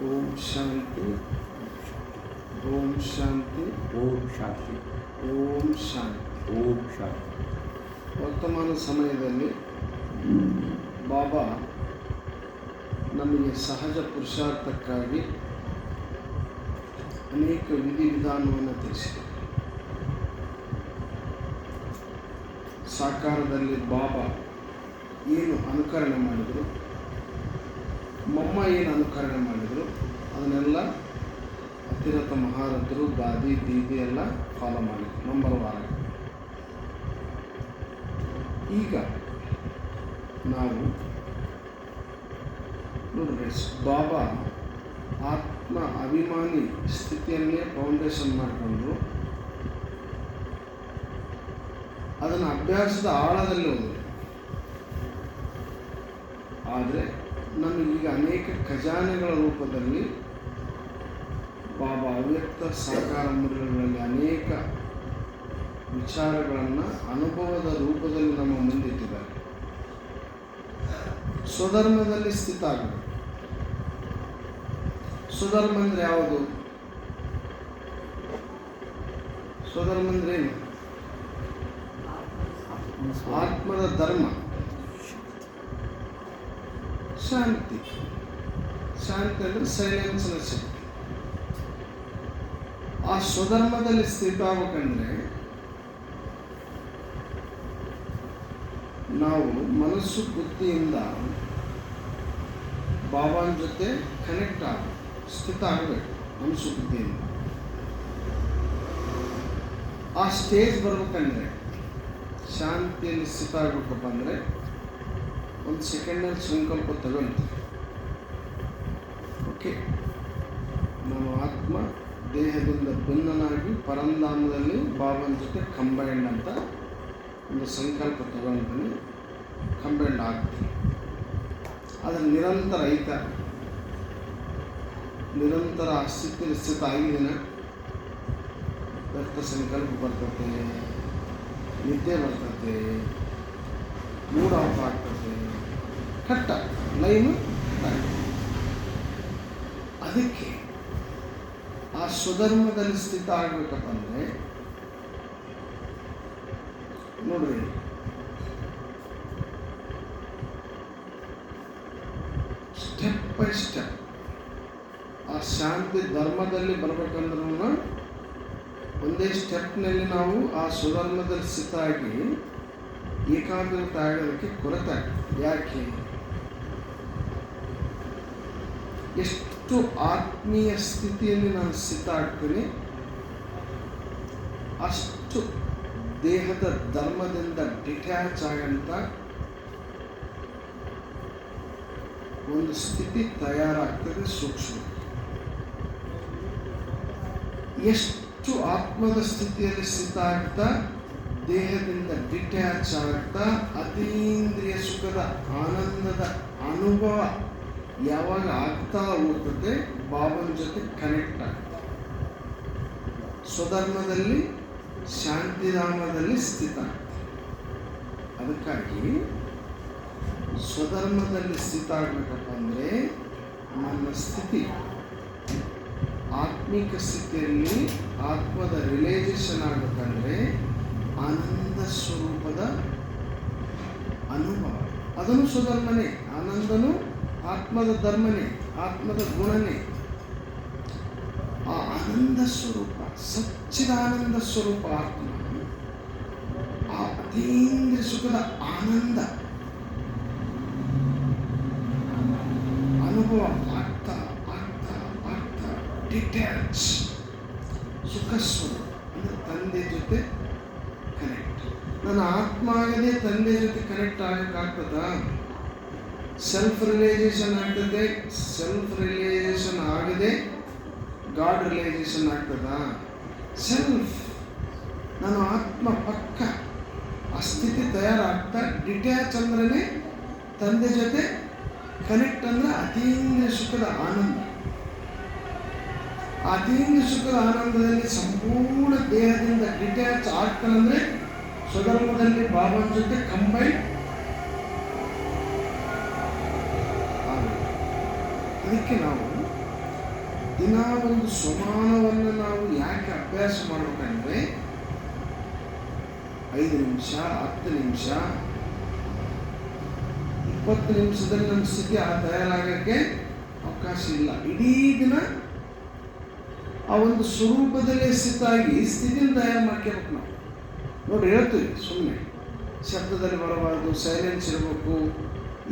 ಓಂ ಶಾಂತಿ, ಓಂ ಶಾಂತಿ, ಓಂ ಶಾಂತಿ, ಓಂ ಶಾಂತಿ. ಓಂ ಶಾಂತಿ. ವರ್ತಮಾನ ಸಮಯದಲ್ಲಿ ಬಾಬಾ ನಮಗೆ ಸಹಜ ಪುರುಷಾರ್ಥಕ್ಕಾಗಿ ಅನೇಕ ವಿಧಿವಿಧಾನವನ್ನು ತಿಳಿಸಿದರು. ಸಾಕಾರದಲ್ಲಿ ಬಾಬಾ ಏನು ಅನುಕರಣೆ ಮಾಡಿದರು, ಮಮ್ಮ ಏನು ಅನುಕರಣೆ ಮಾಡಿದರು, ಅದನ್ನೆಲ್ಲ ಅತಿರಥ ಮಹಾರಥರು ದಾದಿ ದೀದಿ ಎಲ್ಲ ಫಾಲೋ ಮಾಡಿದ್ರು ನಂಬರ್ ವಾರ. ಈಗ ನಾವು ನೋಡ್ರಿ, ಬಾಬಾ ಆತ್ಮ ಅಭಿಮಾನಿ ಸ್ಥಿತಿಯನ್ನೇ ಫೌಂಡೇಶನ್ ಮಾಡಿಕೊಂಡು ಅದನ್ನು ಅಭ್ಯಾಸದ ಆಳದಲ್ಲಿ ಹೋದರು. ಆದರೆ ನಮಗೀಗ ಅನೇಕ ಖಜಾನೆಗಳ ರೂಪದಲ್ಲಿ ಬಾಬಾ ಅವ್ಯಕ್ತ ಸಾಕಾರ ಮುದ್ರೆಗಳಲ್ಲಿ ಅನೇಕ ವಿಚಾರಗಳನ್ನು ಅನುಭವದ ರೂಪದಲ್ಲಿ ನಮ್ಮ ಮುಂದಿಟ್ಟಿದ್ದಾರೆ. ಸ್ವಧರ್ಮದಲ್ಲಿ ಸ್ಥಿತ ಆಗಬೇಕು. ಸ್ವಧರ್ಮ ಅಂದರೆ ಯಾವುದು? ಸ್ವಧರ್ಮ ಅಂದರೆ ಏನು? ಆತ್ಮದ ಧರ್ಮ ಶಾಂತಿ. ಶಾಂತಿ ಅಂದರೆ ಸೈಲೆನ್ಸ್ನ ಶಕ್ತಿ. ಆ ಸ್ವಧರ್ಮದಲ್ಲಿ ಸ್ಥಿತ ಆಗಬೇಕಂದ್ರೆ ನಾವು ಮನಸ್ಸು ಬುದ್ಧಿಯಿಂದ ಬಾಬಾನ ಜೊತೆ ಕನೆಕ್ಟ್ ಆಗಬೇಕು, ಸ್ಥಿತ ಆಗಬೇಕು ಮನಸ್ಸು ಬುದ್ಧಿಯಿಂದ. ಆ ಸ್ಟೇಜ್ ಬರ್ಬೇಕಂದ್ರೆ, ಶಾಂತಿಯಲ್ಲಿ ಸ್ಥಿತ ಆಗಬೇಕಪ್ಪ ಅಂದರೆ ಒಂದು ಸೆಕೆಂಡಲ್ಲಿ ಸಂಕಲ್ಪ ತಗೊಳ್ತೀವಿ. ಓಕೆ, ನಮ್ಮ ಆತ್ಮ ದೇಹದಿಂದ ಭಿನ್ನನಾಗಿ ಪರಂಧಾಮದಲ್ಲಿ ಬಾಬನ ಜೊತೆ ಕಂಬೈಂಡ್ ಅಂತ ಒಂದು ಸಂಕಲ್ಪ ತಗೊಂಡ್ಬನ್ನಿ, ಕಂಬೈಂಡ್ ಆಗ್ತೀವಿ. ಆದರೆ ನಿರಂತರ ಐತ, ನಿರಂತರ ಆ ಸ್ಥಿತಿಯಲ್ಲಿ ಸ್ಥಿತ ಆಗಿದ್ದೀನ. ವ್ಯರ್ಥ ಸಂಕಲ್ಪ ಬರ್ತತೆ, ನಿದ್ದೆ ಬರ್ತತೆ, ಮೂಡ್ ಆಫ್ ಆಗ್ತದೆ, ಕಟ್ಟ ಲೈನು. ಅದಕ್ಕೆ ಆ ಸ್ವಧರ್ಮದಲ್ಲಿ ಸ್ಥಿತ ಆಗಬೇಕಪ್ಪ ಅಂದರೆ ನೋಡ್ರಿ, ಸ್ಟೆಪ್ ಬೈ ಸ್ಟೆಪ್ ಆ ಶಾಂತಿ ಧರ್ಮದಲ್ಲಿ ಬರ್ಬೇಕಂದ್ರೂ ಒಂದೇ ಸ್ಟೆಪ್ನಲ್ಲಿ ನಾವು ಆ ಸ್ವಧರ್ಮದಲ್ಲಿ ಸ್ಥಿತ ಆಗಿ ಏಕಾಗ್ರತೆ ಆಗೋದಕ್ಕೆ ಕೊರತೆ ಆಗ್ತದೆ. ಯಾಕೆ? ಎಷ್ಟು ಆತ್ಮೀಯ ಸ್ಥಿತಿಯಲ್ಲಿ ನಾನು ಸ್ಥಿತ ಆಗ್ತೀನಿ, ಅಷ್ಟು ದೇಹದ ಧರ್ಮದಿಂದ ಡಿಟ್ಯಾಚ್ ಆಗಂತ ಒಂದು ಸ್ಥಿತಿ ತಯಾರಾಗ್ತದೆ. ಸೂಕ್ಷ್ಮ. ಎಷ್ಟು ಆತ್ಮದ ಸ್ಥಿತಿಯಲ್ಲಿ ಸ್ಥಿತ ಆಗ್ತಾ ದೇಹದಿಂದ ಡಿಟ್ಯಾಚ್ ಆಗ್ತಾ ಅತೀಂದ್ರಿಯ ಸುಖದ ಆನಂದದ ಅನುಭವ ಯಾವಾಗ ಆಗ್ತಾ ಹೋಗ್ತದೆ, ಬಾಬನ ಜೊತೆ ಕನೆಕ್ಟ್ ಆಗ್ತದೆ. ಸ್ವಧರ್ಮದಲ್ಲಿ ಶಾಂತಿಧಾಮದಲ್ಲಿ ಸ್ಥಿತ ಆಗ್ತದೆ. ಅದಕ್ಕಾಗಿ ಸ್ವಧರ್ಮದಲ್ಲಿ ಸ್ಥಿತ ಆಗಬೇಕಪ್ಪ ಅಂದರೆ ನನ್ನ ಸ್ಥಿತಿ ಆತ್ಮಿಕ ಸ್ಥಿತಿಯಲ್ಲಿ ಆತ್ಮದ ರಿಲೈಸೇಷನ್ ಆಗಬೇಕಂದ್ರೆ ಆನಂದ ಸ್ವರೂಪದ ಅನುಭವ. ಅದನ್ನು ಸ್ವಧರ್ಮನೇ. ಆನಂದನು ಆತ್ಮದ ಧರ್ಮನೇ, ಆತ್ಮದ ಗುಣನೇ. ಆ ಆನಂದ ಸ್ವರೂಪ, ಸಚ್ಚಿದಾನಂದ ಸ್ವರೂಪ ಆತ್ಮ, ಆ ಅತೀಂದ್ರಿಯ ಸುಖದ ಆನಂದ ಅನುಭವ ಆಗ್ತಾ ಆಗ್ತಾ ಆಗ್ತಾ ಡಿಟ್ಯಾಚ್ ಸುಖ ಸ್ವರೂಪ ಅಂದರೆ ತಂದೆ ಜೊತೆ ಕನೆಕ್ಟ್. ನನ್ನ ಆತ್ಮ ಆಗದೆ ತಂದೆ ಜೊತೆ ಕನೆಕ್ಟ್ ಆಗಕ್ಕಾಗ್ತದ? ಸೆಲ್ಫ್ ರಿಲೈಸೇಷನ್ ಆಗ್ತದೆ. ಸೆಲ್ಫ್ ರಿಲೈಸೇಷನ್ ಆಗದೆ ಗಾಡ್ ರಿಲೈಸೇಷನ್ ಆಗ್ತದ? ಸೆಲ್ಫ್, ನಾನು ಆತ್ಮ ಪಕ್ಕ ಆ ಸ್ಥಿತಿ ತಯಾರಾಗ್ತಾ ಡಿಟ್ಯಾಚ್ ಅಂದ್ರೆ ತಂದೆ ಜೊತೆ ಕನೆಕ್ಟ್ ಅಂದ್ರೆ ಅತೀಂದ್ರಿಯ ಸುಖದ ಆನಂದ. ಅತೀಂದ್ರಿಯ ಸುಖದ ಆನಂದದಲ್ಲಿ ಸಂಪೂರ್ಣ ದೇಹದಿಂದ ಡಿಟ್ಯಾಚ್ ಆಗ್ತಾನಂದ್ರೆ ಸ್ವಧರ್ಮದಲ್ಲಿ ಬಾಬನ ಜೊತೆ ಕಂಬೈನ್. ಅದಕ್ಕೆ ನಾವು ದಿನ ಒಂದು ಸ್ವಮಾನವನ್ನು ನಾವು ಯಾಕೆ ಅಭ್ಯಾಸ ಮಾಡಬೇಕಂದ್ರೆ 5 ನಿಮಿಷ, 10 ನಿಮಿಷ, 20 ನಿಮಿಷದಲ್ಲಿ ನಮ್ಮ ಸ್ಥಿತಿ ತಯಾರಾಗಕ್ಕೆ ಅವಕಾಶ ಇಲ್ಲ. ಇಡೀ ದಿನ ಆ ಒಂದು ಸ್ವರೂಪದಲ್ಲೇ ಸ್ಥಿತಿನ ತಯಾರು ಮಾಡ್ಕೋಬೇಕು ನಾವು. ನೋಡಿ, ಹೇಳ್ತೀವಿ ಸುಮ್ಮನೆ ಶಬ್ದದಲ್ಲಿ ಬರಬಾರ್ದು, ಸೈಲೆನ್ಸ್ ಇರಬೇಕು,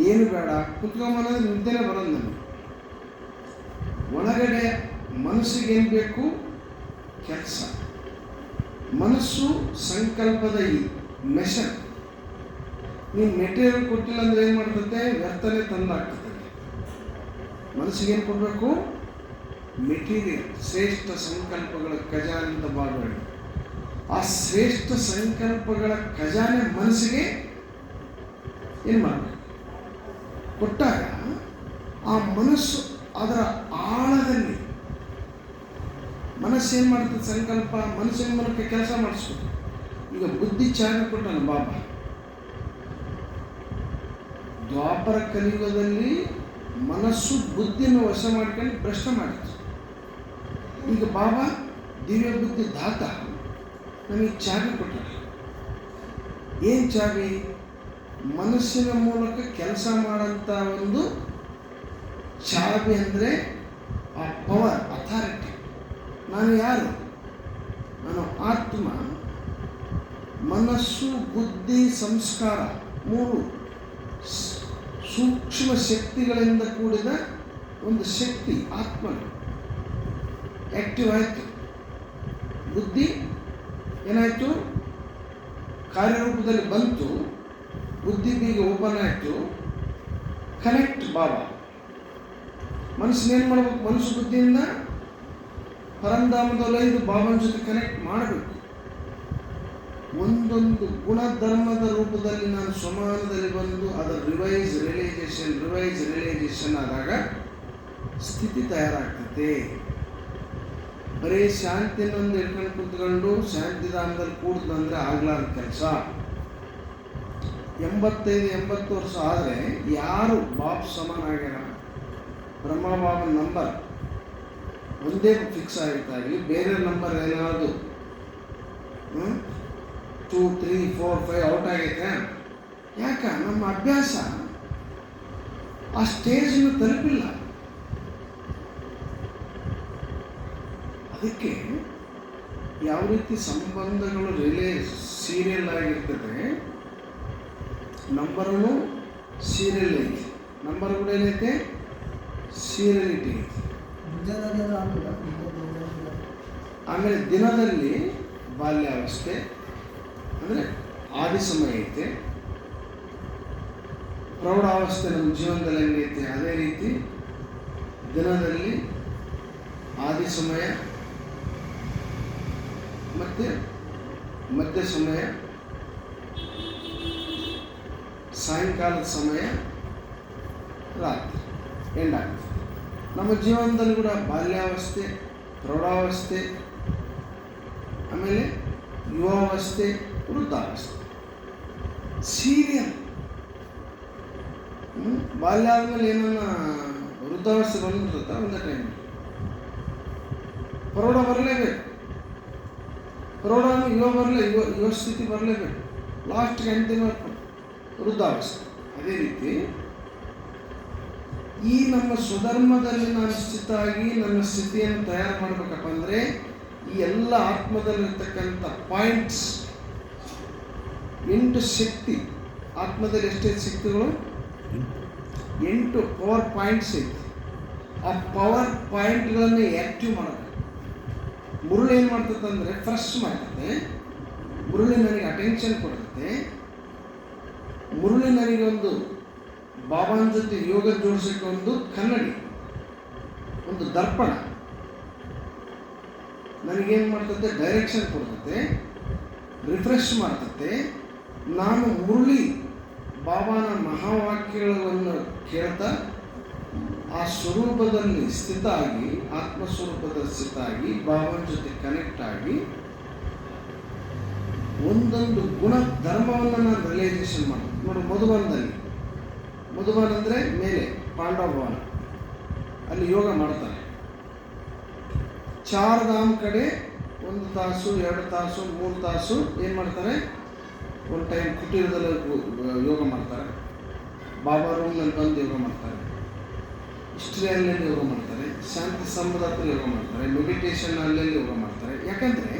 ಏನು ಬೇಡ, ಕುತ್ಕೊಂಬನ್ನೋದ್ರೆ ನಿದ್ದೆನೇ ಬರೋದು ನನಗೆ. ಒಳಗಡೆ ಮನಸ್ಸಿಗೆ ಏನು ಬೇಕು? ಕೆಲಸ. ಮನಸ್ಸು ಸಂಕಲ್ಪದ ಈ ಮೆಷನ್. ನೀನು ಮೆಟೀರಿಯಲ್ ಕೊಟ್ಟಿಲ್ಲ ಅಂದರೆ ಏನು ಮಾಡ್ತದೆ? ವ್ಯರ್ಥನೆ ತಂದಾಗ್ತದೆ. ಮನಸ್ಸಿಗೆ ಏನು ಕೊಡಬೇಕು? ಮೆಟೀರಿಯಲ್, ಶ್ರೇಷ್ಠ ಸಂಕಲ್ಪಗಳ ಖಜಾನೆ ಅಂತ ಬಾಳಬೇಡಿ. ಆ ಶ್ರೇಷ್ಠ ಸಂಕಲ್ಪಗಳ ಖಜಾನೆ ಮನಸ್ಸಿಗೆ ಏನು ಮಾಡಬೇಕು? ಕೊಟ್ಟಾಗ ಆ ಮನಸ್ಸು ಅದರ ಆಳದಲ್ಲಿ ಮನಸ್ಸೇನು ಮಾಡ್ತದೆ? ಸಂಕಲ್ಪ ಮನಸ್ಸಿನ ಮೂಲಕ ಕೆಲಸ ಮಾಡಿಸ್ಬೇಕು. ಈಗ ಬುದ್ಧಿ ಚಾವಿ ಕೊಟ್ಟನು ಬಾಬಾ. ದ್ವಾಪರ ಕಲಿಯುಗದಲ್ಲಿ ಮನಸ್ಸು ಬುದ್ಧಿಯನ್ನು ವಶ ಮಾಡ್ಕೊಂಡು ಪ್ರಶ್ನೆ ಮಾಡಿತು. ಈಗ ಬಾಬಾ ದಿವ್ಯ ಬುದ್ಧಿ ದಾತ ನಮಗೆ ಚಾವಿ ಕೊಟ್ಟರು. ಏನು ಚಾವಿ? ಮನಸ್ಸಿನ ಮೂಲಕ ಕೆಲಸ ಮಾಡೋಂಥ ಒಂದು ಚಾವಿ ಅಂದರೆ ಆ ಪವರ್, ಅಥಾರಿಟಿ. ನಾನು ಯಾರು? ನಾನು ಆತ್ಮ. ಮನಸ್ಸು, ಬುದ್ಧಿ, ಸಂಸ್ಕಾರ 3 ಸೂಕ್ಷ್ಮ ಶಕ್ತಿಗಳಿಂದ ಕೂಡಿದ ಒಂದು ಶಕ್ತಿ ಆತ್ಮ ಆಕ್ಟಿವ್ ಆಯಿತು. ಬುದ್ಧಿ ಏನಾಯಿತು? ಕಾರ್ಯರೂಪದಲ್ಲಿ ಬಂತು. ಬುದ್ಧಿ ಬೀಗ ಓಪನ್ ಆಯಿತು. ಕನೆಕ್ಟ್ ಬಾಬಾ. ಮನಸ್ಸಿನೇನು ಮಾಡಬೇಕು? ಮನಸ್ಸು ಬುದ್ಧಿಯಿಂದ ಪರಂಧಾಮದೊಳಗೆ ಬಾಬಾನ ಜೊತೆ ಕನೆಕ್ಟ್ ಮಾಡಬೇಕು. ಒಂದೊಂದು ಗುಣಧರ್ಮದ ರೂಪದಲ್ಲಿ ನಾನು ಸ್ವಮಾನದಲ್ಲಿ ಬಂದು ಅದರ ರಿವೈಸ್ ರಿಯಲೈಸೇಷನ್ ಆದಾಗ ಸ್ಥಿತಿ ತಯಾರಾಗ್ತದೆ. ಬರೀ ಶಾಂತಿನೊಂದು ಇಟ್ಕೊಂಡು ಕೂತ್ಕೊಂಡು ಶಾಂತಿಧಾಮದಲ್ಲಿ ಕೂಡ್ದಂದ್ರೆ ಆಗ್ಲಾರ ಕೆಲಸ. 85-80 ವರ್ಷ ಆದರೆ ಯಾರು ಬಾಬ್ ಸಮಾನ ಆಗ್ಯಾರ? ಬ್ರಹ್ಮ ಬಾಬನ ನಂಬರ್ ಒಂದೇ ಫಿಕ್ಸ್ ಆಗಿತ್ತಾಗಲಿ, ಬೇರೆ ನಂಬರ್ ಏನಾದ್ರು 2, 3, 4, 5 ಔಟ್ ಆಗೈತೆ. ಯಾಕ? ನಮ್ಮ ಅಭ್ಯಾಸ ಆ ಸ್ಟೇಜನ್ನು ತಲುಪಿಲ್ಲ. ಅದಕ್ಕೆ ಯಾವ ರೀತಿ ಸಂಬಂಧಗಳು ಸೀರಿಯಲ್ ಆಗಿರ್ತದೆ, ನಂಬರೂ ಸೀರಿಯಲ್ ಐತಿ, ನಂಬರ್ ಕೂಡ ಏನೈತೆ? ಸೀರಿಯಲಿಟಿ ಐತಿ. ಆಮೇಲೆ ದಿನದಲ್ಲಿ ಬಾಲ್ಯಾವಸ್ಥೆ ಅಂದರೆ ಆದಿ ಸಮಯ ಐತೆ, ಪ್ರೌಢಾವಸ್ಥೆ ನಮ್ಮ ಜೀವನದಲ್ಲಿ ಹೆಂಗೈತೆ ಅದೇ ರೀತಿ ದಿನದಲ್ಲಿ ಆದಿ ಸಮಯ, ಮತ್ತು ಮಧ್ಯ ಸಮಯ, ಸಾಯಂಕಾಲದ ಸಮಯ, ರಾತ್ರಿ ಎಂಡ್ ಆಗ್ತದೆ. ನಮ್ಮ ಜೀವನದಲ್ಲಿ ಕೂಡ ಬಾಲ್ಯಾವಸ್ಥೆ, ಪ್ರೌಢಾವಸ್ಥೆ, ಆಮೇಲೆ ಯುವಾವಸ್ಥೆ, ವೃದ್ಧಾವಸ್ಥೆ ಸೀರಿಯಲ್. ಬಾಲ್ಯ ಆದಮೇಲೆ ಏನನ್ನ ವೃದ್ಧಾವಸ್ಥೆ ಬಂದ್ಬಿಡ್ತದ ಒಂದೇ ಟೈಮ್. ಪ್ರೌಢ ಬರಲೇಬೇಕು, ಪ್ರೌಢ ಯುವ ಸ್ಥಿತಿ ಬರಲೇಬೇಕು, ಲಾಸ್ಟ್ಗೆ ಅಂತಿಮ ವೃದ್ಧಾವಸ್ಥೆ. ಅದೇ ರೀತಿ ಈ ನಮ್ಮ ಸ್ವಧರ್ಮದಲ್ಲಿ ನಾನು ಸ್ಥಿತ ಆಗಿ ನನ್ನ ಸ್ಥಿತಿಯನ್ನು ತಯಾರು ಮಾಡಬೇಕಪ್ಪ ಅಂದರೆ ಈ ಎಲ್ಲ ಆತ್ಮದಲ್ಲಿರ್ತಕ್ಕಂಥ ಪಾಯಿಂಟ್ಸ್ 8 ಶಕ್ತಿ. ಆತ್ಮದಲ್ಲಿ ಎಷ್ಟೈತೆ ಶಕ್ತಿಗಳು? 8 ಪವರ್ ಪಾಯಿಂಟ್ಸ್ ಐತಿ. ಆ ಪವರ್ ಪಾಯಿಂಟ್ಗಳನ್ನು ಆ್ಯಕ್ಟಿವ್ ಮಾಡಬೇಕು. ಮುರುಳು ಏನು ಮಾಡ್ತದೆ ಅಂದರೆ ಫ್ರೆಶ್ ಮಾಡ್ತದೆ. ಮುರುಳಿ ನನಗೆ ಅಟೆನ್ಷನ್ ಕೊಡ್ತದೆ. ಮುರುಳಿ ನನಗೆ ಒಂದು ಬಾಬಾನ ಜೊತೆ ಯೋಗ ಜೋಡಿಸೋಕ್ಕೆ ಒಂದು ಕನ್ನಡಿ, ಒಂದು ದರ್ಪಣ ನನಗೇನು ಮಾಡ್ತದೆ? ಡೈರೆಕ್ಷನ್ ಕೊಡ್ತದೆ, ರಿಫ್ರೆಶ್ ಮಾಡ್ತದೆ. ನಾನು ಮುರುಳಿ ಬಾಬಾನ ಮಹಾವಾಕ್ಯಗಳನ್ನು ಕೇಳ್ತಾ ಆ ಸ್ವರೂಪದಲ್ಲಿ ಸ್ಥಿತ ಆಗಿ, ಆತ್ಮಸ್ವರೂಪದಲ್ಲಿ ಸ್ಥಿತ ಆಗಿ ಬಾಬಾನ ಜೊತೆ ಕನೆಕ್ಟ್ ಆಗಿ ಒಂದೊಂದು ಗುಣ ಧರ್ಮವನ್ನು ನಾನು ರಿಯಲೈಸೇಷನ್ ಮಾಡ್ತೀನಿ. ನೋಡಿ, ಮಧುಬನ್ ಅಂದರೆ ಮೇಲೆ ಪಾಂಡವ ಭವನ, ಅಲ್ಲಿ ಯೋಗ ಮಾಡ್ತಾರೆ. ಚಾರ್ಧಾಮ್ ಕಡೆ 1 ತಾಸು 2 ತಾಸು 3 ತಾಸು ಏನು ಮಾಡ್ತಾರೆ, ಒಂದು ಟೈಮ್ ಕುಟೀರದಲ್ಲಿ ಯೋಗ ಮಾಡ್ತಾರೆ, ಬಾಬಾ ರೂಮ್ನಲ್ಲಿ ಬಂದು ಯೋಗ ಮಾಡ್ತಾರೆ, ಹಿಸ್ಟ್ರಿಯಲ್ಲಿ ಯೋಗ ಮಾಡ್ತಾರೆ, ಶಾಂತಿ ಸ್ತಂಭದ ಹತ್ರ ಯೋಗ ಮಾಡ್ತಾರೆ, ಮೆಡಿಟೇಷನ್ ಅಲ್ಲೆಲ್ಲಿ ಯೋಗ ಮಾಡ್ತಾರೆ. ಯಾಕಂದರೆ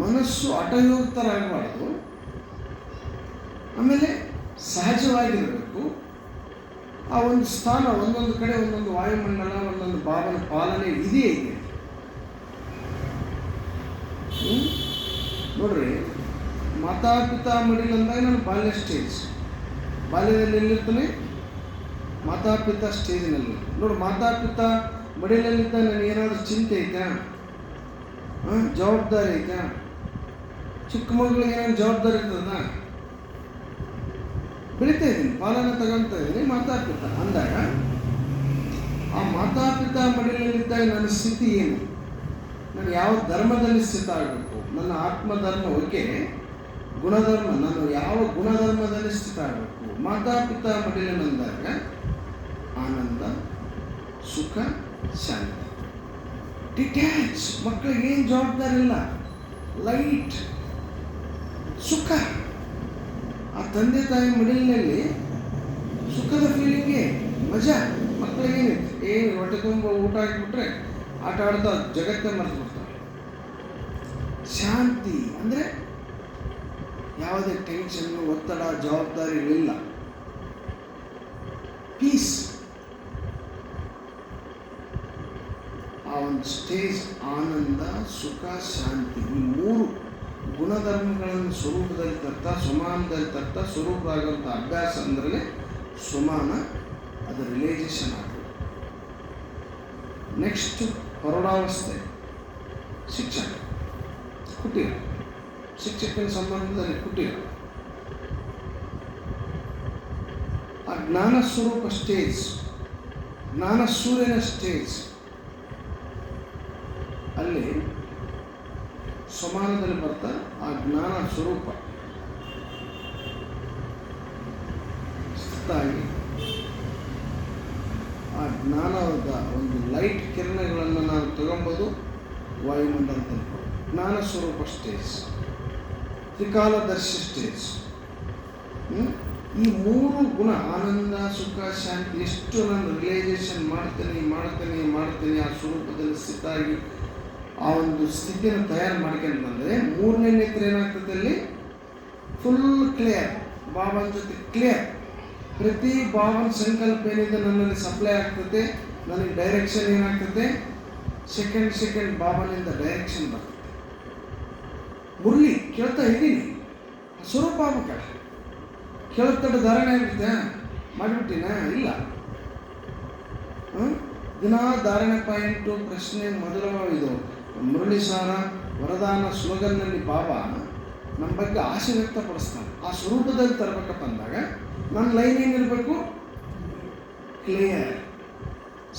ಮನಸ್ಸು ಹಠಯೋಕ್ತರಾಗಬಾರ್ದು, ಆಮೇಲೆ ಸಹಜವಾಗಿರಬೇಕು. ಆ ಒಂದು ಸ್ಥಾನ ಒಂದೊಂದು ಕಡೆ ಒಂದೊಂದು ವಾಯುಮಂಡಲ, ಒಂದೊಂದು ಬಾಬನ ಪಾಲನೆ ಇದೆಯೇ ಇದೆ. ನೋಡ್ರಿ, ಮಾತಾಪಿತಾ ಮಡಿಲಂದಾಗ ನಾನು ಬಾಲ್ಯ ಸ್ಟೇಜ್, ಬಾಲ್ಯದಲ್ಲಿ ಎಲ್ಲಿರ್ತಾನೆ, ಮಾತಾಪಿತಾ ಸ್ಟೇಜಿನಲ್ಲಿ. ನೋಡಿ, ಮಾತಾಪಿತಾ ಮಡಿಲಲ್ಲಿದ್ದ ನನಗೆ ಏನಾದರೂ ಚಿಂತೆ ಐತಾ, ಜವಾಬ್ದಾರಿ ಐತಾ? ಚಿಕ್ಕ ಮಗಳಿಗೆ ಏನೇನು ಜವಾಬ್ದಾರಿ ಇರ್ತದ, ಬೆಳೀತಾ ಇದ್ದೀನಿ, ಪಾಲನೆ ತಗೊಳ್ತಾ ಇದ್ದೀನಿ. ಮಾತಾಪಿತಾ ಅಂದಾಗ ಆ ಮಾತಾಪಿತಾ ಮಡಿಲಲ್ಲಿದ್ದಾಗ ನನ್ನ ಸ್ಥಿತಿ ಏನು, ನಾನು ಯಾವ ಧರ್ಮದಲ್ಲಿ ಸ್ಥಿತ ಆಗಬೇಕು, ನನ್ನ ಆತ್ಮಧರ್ಮ ಓಕೆ, ಗುಣಧರ್ಮ ನಾನು ಯಾವ ಗುಣಧರ್ಮದಲ್ಲಿ ಸ್ಥಿತ ಆಗಬೇಕು. ಮಾತಾಪಿತಾ ಮಡಿಲನ್ನಂದಾಗ ಆನಂದ, ಸುಖ, ಶಾಂತಿ, ಡಿಟ್ಯಾಚ್. ಮಕ್ಕಳಿಗೆ ಏನು ಜವಾಬ್ದಾರಿ ಇಲ್ಲ, ಲೈಟ್, ಸುಖ. ಆ ತಂದೆ ತಾಯಿ ಮಡಿಲಿನಲ್ಲಿ ಸುಖದ ಫೀಲಿಂಗೇ ಮಜಾ. ಮಕ್ಕಳಿಗೇನಿತ್ತು, ಏನು ಹೊಟ್ಟೆ ತುಂಬ ಊಟ ಹಾಕಿಬಿಟ್ರೆ ಆಟ ಆಡ್ತಾ ಜಗತ್ತೇ ಮರೆತು ಬಿಡ್ತಾರೆ. ಶಾಂತಿ ಅಂದರೆ ಯಾವುದೇ ಟೆನ್ಷನ್ನು, ಒತ್ತಡ, ಜವಾಬ್ದಾರಿಗಳಿಲ್ಲ, ಪೀಸ್. ಆ ಒಂದು ಸ್ಟೇಜ್ ಆನಂದ, ಸುಖ, ಶಾಂತಿ, ಈ 3 ಗುಣಧರ್ಮಗಳನ್ನು ಸ್ವರೂಪದಲ್ಲಿ ತರ್ತಾ, ಸಮಾನದಲ್ಲಿ ತರ್ತಾ, ಸ್ವರೂಪರಾಗುವಂಥ ಅಭ್ಯಾಸ ಅಂದರೆ ಸಮಾನ, ಅದು ರಿಲೈಸೇಷನ್ ಆಗಬೇಕು. ನೆಕ್ಸ್ಟ್ ಪ್ರೌಢಾವಸ್ಥೆ, ಶಿಕ್ಷಕ, ಕುಟೀರ, ಶಿಕ್ಷಕನ ಸಂಬಂಧದಲ್ಲಿ ಕುಟೀರ. ಆ ಜ್ಞಾನ ಸ್ವರೂಪ ಸ್ಟೇಜ್, ಜ್ಞಾನ ಸೂರ್ಯನ ಸ್ಟೇಜ್, ಅಲ್ಲಿ ಸಮಾನದಲ್ಲಿ ಬರ್ತಾ ಆ ಜ್ಞಾನ ಸ್ವರೂಪ ಸ್ಥಿತಾಗಿ ಆ ಜ್ಞಾನದ ಒಂದು ಲೈಟ್ ಕಿರಣಗಳನ್ನು ನಾವು ತಗೊಂಬೋದು ವಾಯುಮಂಡಲದಲ್ಲಿ. ಜ್ಞಾನ ಸ್ವರೂಪ ಸ್ಟೇಜ್, ತ್ರಿಕಾಲದರ್ಶಿ ಸ್ಟೇಜ್. ಈ 3 ಗುಣ ಆನಂದ, ಸುಖ, ಶಾಂತಿ ಎಷ್ಟು ನಾನು ರಿಯಲೈಸೇಷನ್ ಮಾಡ್ತೀನಿ ಆ ಸ್ವರೂಪದಲ್ಲಿ ಸ್ಥಿತ ಆಗಿ ಆ ಒಂದು ಸ್ಥಿತಿಯನ್ನು ತಯಾರು ಮಾಡ್ಕೊಂಡ್ಬಂದರೆ 3ನೇ ನೇತ್ರ ಏನಾಗ್ತದೆ, ಅಲ್ಲಿ ಫುಲ್ ಕ್ಲಿಯರ್, ಬಾಬಾನ ಜೊತೆ ಕ್ಲಿಯರ್. ಪ್ರತಿ ಬಾಬನ ಸಂಕಲ್ಪ ಏನಿದೆ ನನ್ನಲ್ಲಿ ಸಪ್ಲೈ ಆಗ್ತದೆ, ನನಗೆ ಡೈರೆಕ್ಷನ್ ಏನಾಗ್ತದೆ, ಸೆಕೆಂಡ್ ಬಾಬನಿಂದ ಡೈರೆಕ್ಷನ್ ಬರ್ತದೆ. ಮುರಳಿ ಕೇಳ್ತಾ ಇದ್ದೀನಿ, ಸ್ವರೂಪ ಆಗ್ಬೇಕಲ್ಲ, ಕೇಳ್ತಡ ಧಾರಣೆ ಆಗುತ್ತೆ, ಮಾಡಿಬಿಟ್ಟಿನ ಇಲ್ಲ. ದಿನ ಧಾರಣೆ ಪಾಯಿಂಟು, ಪ್ರಶ್ನೆ ಮೊದಲು ಇದು ಮುರಳಿ ಸಾರ ವರದಾನ ಸ್ಲೋಗನ್ನಲ್ಲಿ ಬಾಬಾ ನಮ್ಮ ಬಗ್ಗೆ ಆಸೆ ವ್ಯಕ್ತಪಡಿಸ್ತಾನೆ. ಆ ಸ್ವರೂಪದಲ್ಲಿ ತರಬೇಕಪ್ಪ ಅಂದಾಗ ನನ್ನ ಲೈನ್ ಏನಿರಬೇಕು, ಕ್ಲಿಯರ್.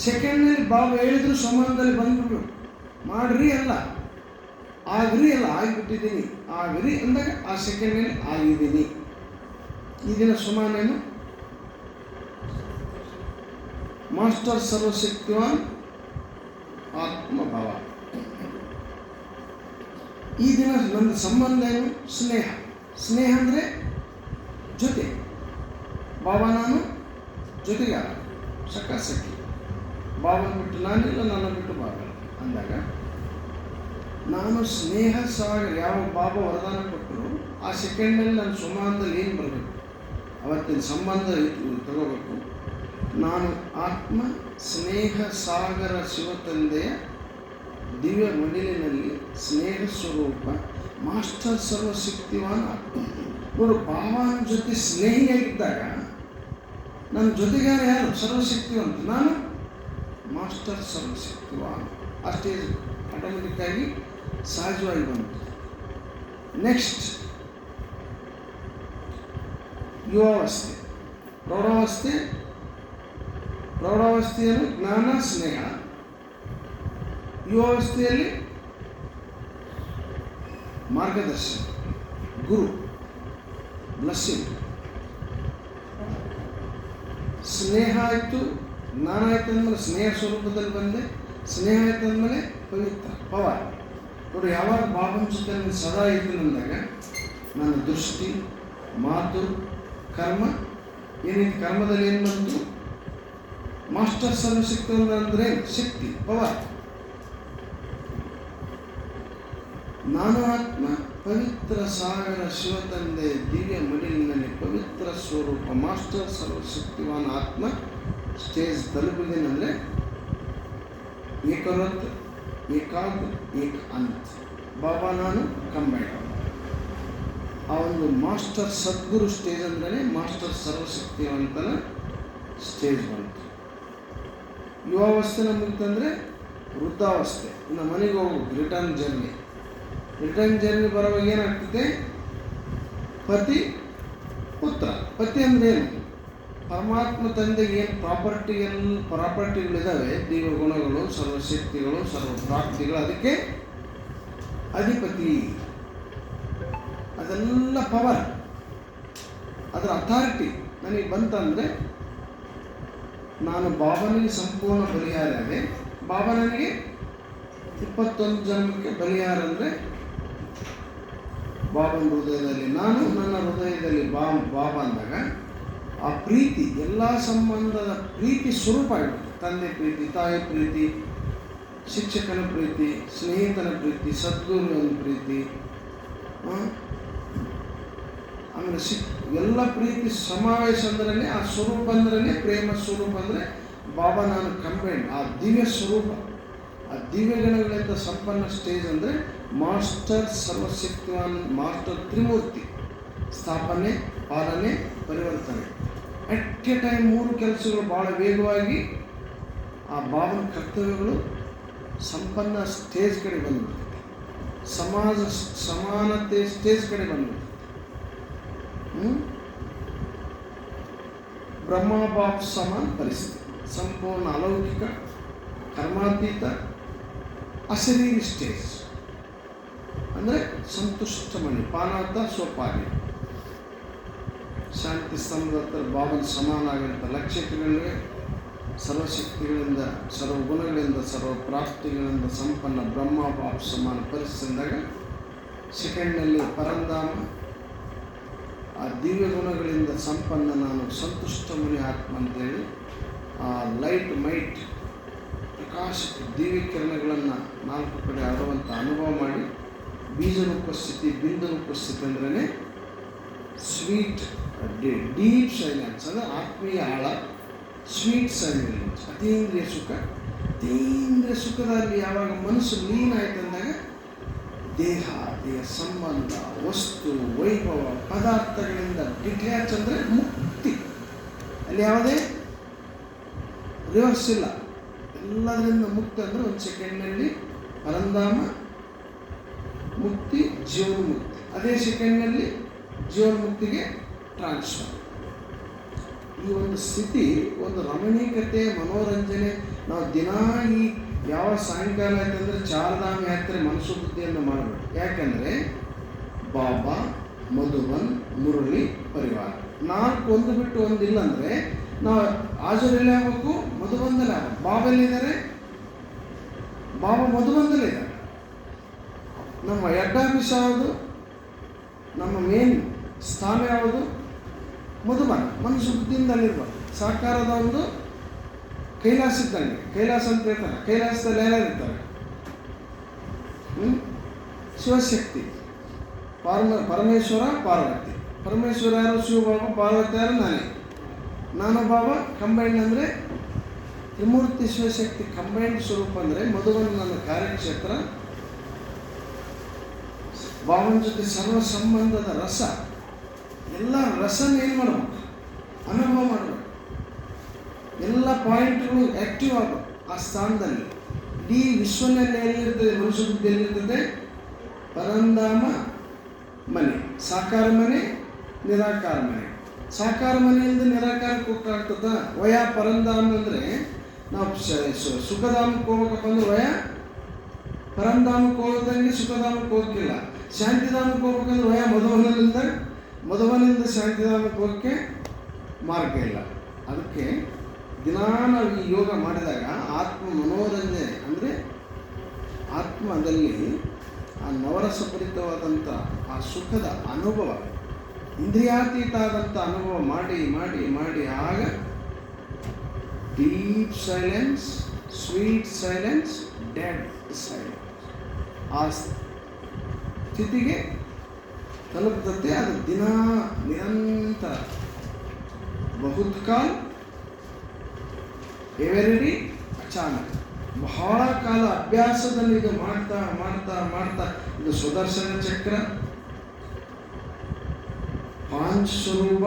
ಸೆಕೆಂಡ್ನಲ್ಲಿ ಬಾಬಾ ಹೇಳಿದ್ರು ಸಮಾನದಲ್ಲಿ ಬಂದ್ಬಿಡ್ಬೇಕು. ಮಾಡ್ರಿ ಅಲ್ಲ, ಆಗ್ರಿ ಅಲ್ಲ, ಆಗಿಬಿಟ್ಟಿದ್ದೀನಿ. ಆಗ್ರಿ ಅಂದಾಗ ಆ ಸೆಕೆಂಡ್ನಲ್ಲಿ ಆಗಿದ್ದೀನಿ. ಈ ದಿನ ಸಮಾನೇನು, ಮಾಸ್ಟರ್ ಸರ್ವಶಕ್ತಿವಾನ್ ಆತ್ಮಭಾವ. ಈ ದಿನ ನನ್ನ ಸಂಬಂಧ ಏನು, ಸ್ನೇಹ. ಸ್ನೇಹ ಅಂದರೆ ಜೊತೆ, ಬಾಬಾ ನಾನು ಜೊತೆಗಾರ, ಸಖಿ. ಬಾಬನ ಬಿಟ್ಟು ನಾನಿಲ್ಲ, ನನ್ನ ಬಿಟ್ಟು ಬಾಬಾ ಅಂದಾಗ ನಾನು ಸ್ನೇಹ ಸಾಗರ. ಯಾವ ಬಾಬಾ ವರದಾನ ಕೊಟ್ಟರು ಆ ಸೆಕೆಂಡ್ನಲ್ಲಿ ನನ್ನ ಸಮಾನದಲ್ಲಿ ಏನು ಬರಬೇಕು, ಅವತ್ತಿನ ಸಂಬಂಧ ತಗೋಬೇಕು. ನಾನು ಆತ್ಮ ಸ್ನೇಹ ಸಾಗರ ಶಿವತಂದೆಯ ದಿವ್ಯ ಮಡಿಲಿನಲ್ಲಿ ಸ್ನೇಹ ಸ್ವರೂಪ ಮಾಸ್ಟರ್ ಸರ್ವಶಕ್ತಿವಾನ್ ಆತ್ಮ. ನೋಡು, ಬಾಬಾನ ಜೊತೆ ಸ್ನೇಹಿಯಾಗಿದ್ದಾಗ ನನ್ನ ಜೊತೆಗಾರ ಯಾರು, ಸರ್ವಶಕ್ತಿವಂತ, ನಾನು ಮಾಸ್ಟರ್ ಸರ್ವಶಕ್ತಿವಾನ್. ಆ ಸ್ಟೇಜ್ ಆಟೋಮೆಟಿಕ್ಕಾಗಿ ಸಹಜವಾಗಿ ಬಂತು. ನೆಕ್ಸ್ಟ್ ಯುವಾವಸ್ಥೆ, ಪ್ರೌಢಾವಸ್ಥೆಯಲ್ಲಿ ಜ್ಞಾನ, ಸ್ನೇಹ. ಯುವಾವಸ್ಥೆಯಲ್ಲಿ ಮಾರ್ಗದರ್ಶನ, ಗುರು, ಬ್ಲೆಸ್ಸಿಂಗ್. ಸ್ನೇಹ ಆಯಿತು, ಜ್ಞಾನ ಆಯಿತು ಅಂದ್ರೆ ಸ್ನೇಹ ಸ್ವರೂಪದಲ್ಲಿ ಬಂದೆ. ಸ್ನೇಹ ಆಯ್ತು ಅಂದಮೇಲೆ ಪವಿತ್ರ ಪವರ್. ನೋಡಿ, ಯಾವಾಗ ಬಾಬನ ಜೊತೆ ನಾನು ಸದಾ ಇದ್ದೀನಿ ಅಂದಾಗ ನನ್ನ ದೃಷ್ಟಿ, ಮಾತು, ಕರ್ಮ ಏನಿತ್ತು, ಕರ್ಮದಲ್ಲಿ ಏನು ಬಂತು? ಮಾಸ್ಟರ್ ಸರ್ವಶಕ್ತಿ ಅಂದರೆ ಶಕ್ತಿ, ಪವರ್. ನಾನು ಆತ್ಮ, ಪವಿತ್ರ ಸಾಗರ, ಶಿವತಂದೆ, ದಿವ್ಯ ಮಡಿಲಿನಲ್ಲಿ ಪವಿತ್ರ ಸ್ವರೂಪ, ಮಾಸ್ಟರ್ ಸರ್ವಶಕ್ತಿವಾನ್ ಆತ್ಮ ಸ್ಟೇಜ್ ತಲುಪಿದೇನೆಂದರೆ ಏಕರತ್, ಏಕಾದ್, ಏಕ ಅಂತ. ಬಾಬಾ ನಾನು ಕಂಬೈನ್. ಆ ಒಂದು ಮಾಸ್ಟರ್ ಸದ್ಗುರು ಸ್ಟೇಜ್ ಅಂದರೆ ಮಾಸ್ಟರ್ ಸರ್ವಶಕ್ತಿವಂತನ ಸ್ಟೇಜ್ ಬಂತು. ಯುವಾವಸ್ಥೆ ಮುಗಿತಂದರೆ ವೃದ್ಧಾವಸ್ಥೆ, ಇನ್ನು ಮನೆಗೆ ಹೋಗ್ಬೇಕು, ರಿಟರ್ನ್ ಜರ್ನಿ ಬರುವಾಗ ಏನಾಗ್ತದೆ? ಪತಿ ಪುತ್ರ. ಪತಿ ಅಂದರೆ ಏನು? ಪರಮಾತ್ಮ ತಂದೆಗೆ ಏನು ಪ್ರಾಪರ್ಟಿಗಳಿದ್ದಾವೆ, ದಿವ್ಯ ಗುಣಗಳು, ಸರ್ವಶಕ್ತಿಗಳು, ಸರ್ವ ಪ್ರಾಪ್ತಿಗಳು, ಅದಕ್ಕೆ ಅಧಿಪತಿ. ಅದೆಲ್ಲ ಪವರ್, ಅದರ ಅಥಾರಿಟಿ ನನಗೆ ಬಂತಂದರೆ ನಾನು ಬಾಬನಿಗೆ ಸಂಪೂರ್ಣ ಬಲಿಹಾರ ಅದೇ. ಬಾಬಾ ನನಗೆ 21 ಜನ್ಮಕ್ಕೆ ಬಲಿಹಾರ ಅಂದರೆ ಬಾಬನ ಹೃದಯದಲ್ಲಿ ನಾನು, ನನ್ನ ಹೃದಯದಲ್ಲಿ ಬಾಬಾ ಅಂದಾಗ ಆ ಪ್ರೀತಿ, ಎಲ್ಲ ಸಂಬಂಧದ ಪ್ರೀತಿ ಸ್ವರೂಪ ಆಗಿಬಿಡುತ್ತೆ. ತಂದೆ ಪ್ರೀತಿ, ತಾಯಿ ಪ್ರೀತಿ, ಶಿಕ್ಷಕನ ಪ್ರೀತಿ, ಸ್ನೇಹಿತನ ಪ್ರೀತಿ, ಸದ್ಗುರುವಿನ ಪ್ರೀತಿ, ಆಮೇಲೆ ಎಲ್ಲ ಪ್ರೀತಿ ಸಮಾವೇಶ ಅಂದ್ರೆ ಆ ಸ್ವರೂಪ ಅಂದ್ರೆ ಪ್ರೇಮ ಸ್ವರೂಪ ಅಂದರೆ ಬಾಬಾ ನಾನು ಕಂಬೈನ್. ಆ ದಿವ್ಯ ಸ್ವರೂಪ, ಆ ದಿವ್ಯ ಗಣಗಳಿಂದ ಸಂಪನ್ನ ಸ್ಟೇಜ್ ಅಂದರೆ ಮಾಸ್ಟರ್ ಸರ್ವಶಕ್ತಿವಾನ್, ಮಾಸ್ಟರ್ ತ್ರಿಮೂರ್ತಿ. ಸ್ಥಾಪನೆ, ಪಾಲನೆ, ಪರಿವರ್ತನೆ, ಅಟ್ ಎ ಟೈಮ್ 3 ಕೆಲಸಗಳು ಭಾಳ ವೇಗವಾಗಿ ಆ ಬಾಬನ ಕರ್ತವ್ಯಗಳು ಸಂಪನ್ನ ಸ್ಟೇಜ್ ಕಡೆ ಬಂದ್ಬಿಡ್ತದೆ. ಸಮಾನತೆ ಸ್ಟೇಜ್ ಕಡೆ ಬಂದ್ಬಿಡ್ತದೆ. ಬ್ರಹ್ಮ ಬಾಪ್ ಸಮಾನ ಪರಿಸ್ಥಿತಿ, ಸಂಪೂರ್ಣ ಅಲೌಕಿಕ, ಕರ್ಮಾತೀತ, ಅಶರೀರಿ ಸ್ಟೇಜ್ ಅಂದರೆ ಸಂತುಷ್ಟ ಮಣಿ, ಪಾನಾತ ಸ್ವಪಾಲಿ. ಶಾಂತಿ ಸ್ತಂಭದ ಹತ್ರ ಬಾಬನ ಸಮಾನ ಆಗಿರುತ್ತ ಲಕ್ಷಗಳಿವೆ. ಸರ್ವಶಕ್ತಿಗಳಿಂದ, ಸರ್ವಗುಣಗಳಿಂದ, ಸರ್ವ ಪ್ರಾಪ್ತಿಗಳಿಂದ ಸಂಪನ್ನ ಬ್ರಹ್ಮ ಬಾಪ್ ಸಮಾನ ಪರಿಸ್ಥಿತಿದಾಗ ಸೆಕೆಂಡ್ನಲ್ಲಿ ಪರಂಧಾಮ, ಆ ದಿವ್ಯ ಗುಣಗಳಿಂದ ಸಂಪನ್ನ ನಾನು ಸಂತುಷ್ಟ ಮುನಿ ಆತ್ಮ ಅಂತೇಳಿ ಆ ಲೈಟ್ ಮೈಟ್ ಪ್ರಕಾಶಕ್ಕೆ ದಿವ್ಯ ಕಿರಣಗಳನ್ನು 4 ಕಡೆ ಆಡುವಂಥ ಅನುಭವ ಮಾಡಿ ಬೀಜರೂಪ ಸ್ಥಿತಿ, ಬಿಂದುರೂಪ ಸ್ಥಿತಿ ಅಂದ್ರೇ ಸ್ವೀಟ್ ಡೀಪ್ ಸೈಲೆನ್ಸ್, ಅಂದರೆ ಆತ್ಮೀಯ ಆಳ, ಸ್ವೀಟ್ ಸೈಲೆನ್ಸ್, ಅತೀಂದ್ರಿಯ ಸುಖ. ಅತೀಂದ್ರಿಯ ಸುಖದಲ್ಲಿ ಯಾವಾಗ ಮನಸ್ಸು ಲೀನ ಆಯ್ತು ಅಂದಾಗ ದೇಹ ಸಂಬಂಧ, ವಸ್ತು, ವೈಭವ, ಪದಾರ್ಥಗಳಿಂದ ಡಿಟ್ಯಾಚ್ ಅಂದರೆ ಮುಕ್ತಿ. ಅಲ್ಲಿ ಯಾವುದೇ ರಿವರ್ಸ್ ಇಲ್ಲ, ಎಲ್ಲದರಿಂದ ಮುಕ್ತಿ. ಅಂದರೆ ಒಂದು ಸೆಕೆಂಡ್ನಲ್ಲಿ ಪರಂಧಾಮ ಮುಕ್ತಿ, ಜೀವನ ಮುಕ್ತಿ. ಅದೇ ಸೆಕೆಂಡ್ನಲ್ಲಿ ಜೀವನ ಮುಕ್ತಿಗೆ ಟ್ರಾನ್ಸ್ಫರ್. ಈ ಒಂದು ಸ್ಥಿತಿ, ಒಂದು ರಮಣೀಕತೆ, ಮನೋರಂಜನೆ. ನಾವು ದಿನಾ ಈ ಯಾವ ಸಾಯಂಕಾಲ ಆಯ್ತಂದರೆ ಚಾರ್ಧಾಮ ಯಾತ್ರೆ ಮನಸ್ಸು ಬುದ್ಧಿಯನ್ನು ಮಾಡಬೇಕು. ಯಾಕಂದರೆ ಬಾಬಾ, ಮಧುಬನ್, ಮುರಳಿ, ಪರಿವಾರ 4 ಒಂದು ಬಿಟ್ಟು ಒಂದಿಲ್ಲ ಅಂದರೆ ನಾವು ಹಾಜರಲ್ಲಿ ಆಗಬೇಕು, ಮಧುಬಂಧಲ್ಲಿ ಆಗಬೇಕು. ಬಾಬಾ ಎಲ್ಲಿದ್ದಾರೆ? ಬಾಬಾ ಮಧುಬಂಧಲ್ಲಿ ಇದ್ದಾರೆ. ನಮ್ಮ ಹೆಡ್ ಆಫೀಸ್ ಯಾವುದು? ನಮ್ಮ ಮೇನ್ ಸ್ಥಾನ ಯಾವುದು? ಮಧುಬನ್. ಮನಸ್ಸು ಬುದ್ಧಿಯಿಂದಲ್ಲಿರ್ಬಾರ್ದು. ಸಾಕಾರದ ಒಂದು ಕೈಲಾಸ ಇದ್ದಂಗೆ. ಕೈಲಾಸ ಅಂತ ಹೇಳ್ತಾರೆ. ಕೈಲಾಸದಲ್ಲಿ ಯಾರು ಇರ್ತಾರೆ? ಶಿವಶಕ್ತಿ, ಪರಮೇಶ್ವರ, ಪಾರ್ವತಿ. ಪರಮೇಶ್ವರ ಯಾರು? ಶಿವಬಾಬಾ. ಪಾರ್ವತಿ ಯಾರು? ನಾನು ಬಾಬಾ. ಕಂಬೈಂಡ್ ಅಂದರೆ ತ್ರಿಮೂರ್ತಿ ಶಿವಶಕ್ತಿ ಕಂಬೈಂಡ್ ಸ್ವರೂಪ. ಅಂದರೆ ಮಧುಬನ್ ನನ್ನ ಕಾರ್ಯಕ್ಷೇತ್ರ. ಬಾಬನ ಜೊತೆ ಸರ್ವ ಸಂಬಂಧದ ರಸ, ಎಲ್ಲ ರಸನ ಏನು ಮಾಡಬೇಕು? ಅನುಭವ ಮಾಡಬೇಕು. ಎಲ್ಲ ಪಾಯಿಂಟ್ಗಳು ಆ್ಯಕ್ಟಿವ್ ಆಗಬೇಕು ಆ ಸ್ಥಾನದಲ್ಲಿ. ಇಡೀ ವಿಶ್ವನಲ್ಲಿ ಎಲ್ಲಿರ್ತದೆ? ಮನುಷ್ಯ ಬುದ್ಧಿ ಎಲ್ಲಿರ್ತದೆ? ಪರಂಧಾಮ ಮನೆ, ಸಾಕಾರ ಮನೆ, ನಿರಾಕಾರ ಮನೆ. ಸಾಕಾರ ಮನೆಯಿಂದ ನಿರಾಕಾರಕ್ಕೆ ಹೋಗ್ತಾಗ್ತದ. ವಯ ಪರಂಧಾಮ ಅಂದರೆ ನಾವು ಸುಖಧಾಮಕ್ಕೆ ಹೋಗ್ಬೇಕಪ್ಪ ಅಂದ್ರೆ ವಯ ಪರಂಧಾಮಕ್ಕೆ ಹೋಗೋದಂಗೆ ಸುಖಧಾಮಕ್ಕೆ ಹೋಗಿಲ್ಲ. ಶಾಂತಿಧಾಮಕ್ಕೆ ಹೋಗ್ಬೇಕಂದ್ರೆ ವಯ ಮಧುವನಿಂದ ಶಾಂತಿಧಾಮಕ್ಕೆ ಹೋಗೋಕ್ಕೆ ಮಾರ್ಗ ಇಲ್ಲ. ಅದಕ್ಕೆ ದಿನಾ ನಾವು ಈ ಯೋಗ ಮಾಡಿದಾಗ ಆತ್ಮ ಮನೋರಂಜನೆ ಅಂದರೆ ಆತ್ಮದಲ್ಲಿ ಆ ನವರಸಭರಿತವಾದಂಥ ಆ ಸುಖದ ಅನುಭವ, ಇಂದ್ರಿಯಾತೀತ ಆದಂಥ ಅನುಭವ ಮಾಡಿ ಮಾಡಿ ಮಾಡಿ ಆಗ deep silence, sweet silence, dead silence ಆ ಸ್ಥಿತಿಗೆ ತಲುಪುತ್ತೆ. ಅದು ದಿನ ನಿರಂತರ ಬಹುತ್ ಕಾಲ ಎವರಿ ಅಚಾನಕ್ ಬಹಳ ಕಾಲ ಅಭ್ಯಾಸದಲ್ಲಿ ಇದು ಮಾಡ್ತಾ ಮಾಡ್ತಾ ಮಾಡ್ತಾ ಇದು ಸುದರ್ಶನ ಚಕ್ರ, ಪಾಂಚ್ ಸ್ವರೂಪ,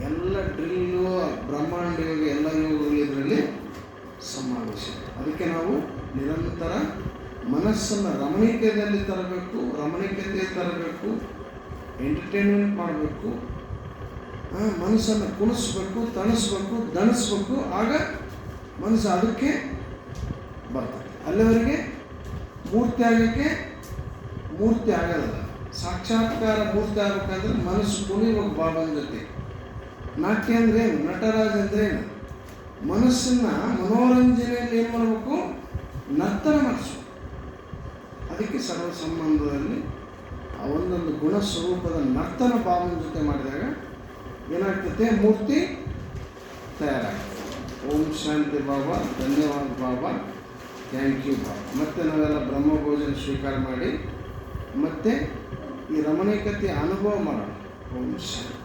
ಎಲ್ಲ ಡ್ರಿಲ್ಲು, ಬ್ರಹ್ಮಾಂಡ ಯೋಗ, ಎಲ್ಲ ಯೋಗಗಳು ಇದರಲ್ಲಿ ಸಮಾವೇಶ. ಅದಕ್ಕೆ ನಾವು ನಿರಂತರ ಮನಸ್ಸನ್ನು ರಮಣೀಯತೆಯಲ್ಲಿ ತರಬೇಕು, ರಮಣೀಯತೆ ತರಬೇಕು, ಎಂಟರ್ಟೈನ್ಮೆಂಟ್ ಮಾಡಬೇಕು, ಮನಸ್ಸನ್ನು ಕುಣಿಸ್ಬೇಕು, ತಣಿಸ್ಬೇಕು, ದಣಿಸ್ಬೇಕು. ಆಗ ಮನಸ್ಸು ಅದಕ್ಕೆ ಬರ್ತದೆ. ಅಲ್ಲಿವರೆಗೆ ಮೂರ್ತಿ ಆಗೋಕ್ಕೆ ಮೂರ್ತಿ ಆಗೋದಲ್ಲ. ಸಾಕ್ಷಾತ್ಕಾರ ಮೂರ್ತಿ ಆಗಬೇಕಾದ್ರೆ ಮನಸ್ಸು ಕುಣಿಬೇಕು ಬಾಬನ ಜೊತೆ. ನಾಟ್ಯ ಅಂದರೆ ಏನು? ನಟರಾಜ ಅಂದರೆ ಏನು? ಮನಸ್ಸನ್ನು ಮನೋರಂಜನೆಯಲ್ಲಿ ಏನು ಮಾಡಬೇಕು? ನರ್ತನ ಮಾಡಿಸ್ಬೇಕು. ಅದಕ್ಕೆ ಸರ್ವ ಸಂಬಂಧದಲ್ಲಿ ಆ ಒಂದೊಂದು ಗುಣ ಸ್ವರೂಪದ ನರ್ತನ ಭಾವನ ಜೊತೆ ಮಾಡಿದಾಗ ಏನಾಗ್ತದೆ? ಮೂರ್ತಿ ತಯಾರಾಗ್ತದೆ. ಓಂ ಶಾಂತಿ ಬಾಬಾ, ಧನ್ಯವಾದ ಬಾಬಾ, ಥ್ಯಾಂಕ್ ಯು ಬಾಬಾ. ಮತ್ತು ನಾವೆಲ್ಲ ಬ್ರಹ್ಮಭೋಜನ ಸ್ವೀಕಾರ ಮಾಡಿ ಮತ್ತೆ ಈ ರಮಣೀಯತೆ ಅನುಭವ ಮಾಡೋಣ. ಓಂ ಶಾಂತಿ.